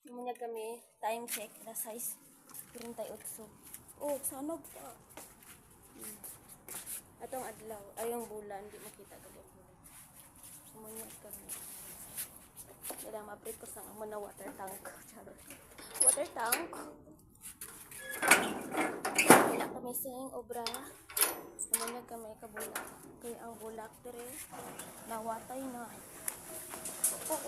Muna kami, time check, na size 38. Oh, sanog pa. Atong adlaw, ay yung bulan, hindi makita gali ang bulan. Muna kami. Kailangan ma-update ko sa muna water tank. Charot. Water tank. Wala kami sing obra. Muna kami kabulak. Kaya ang bulak dire, nawatay na. Oh,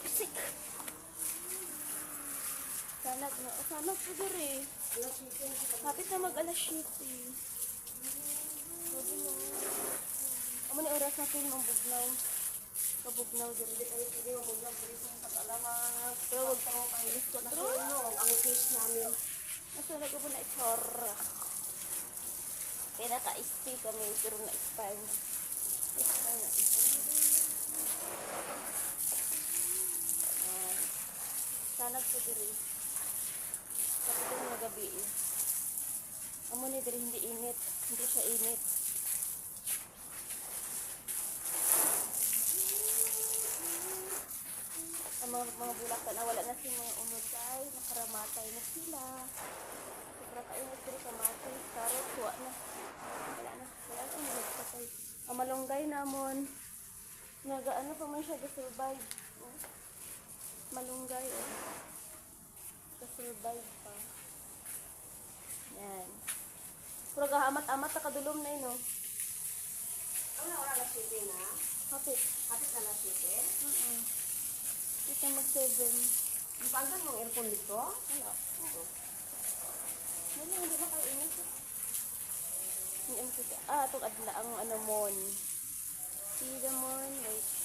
sick. Sanag na. Sanag po dire. Kapit na mag-alas 7. Sabi mo. Amo ni oras na film ang bugnaw. Kabugnaw dire. Pero wag pa ako kayo. Ang fish namin. Nasunod ko po na itor. Kaya naka-SP kami. Pero na-expire na. Expire na. Sanag po dire. Kapag ito na gabi eh. Amo ni dire hindi init. Hindi siya init. Ang mga bulak na wala na si mga umutay. Nakaramatay na sila. Sobra kainit dire kamatay. Karot, tuwa na. Wala na. Wala na. Nagpatay. Ang malunggay namon. Nagaano pa man siya ga-survive. Oh. Malunggay eh. Ga-survive pa. Yan. Pero gahamat-amat na kadulom na yun, no? Ano na alas 7 na? Kapit. Kapit na alas 7? Ito mag-7. Ang pandan mong aircon dito? Wala. Oo. Wala, hindi na kayo init. Hindi ang kita. Ah, itong adla ang ano mon. See the mon. Wait.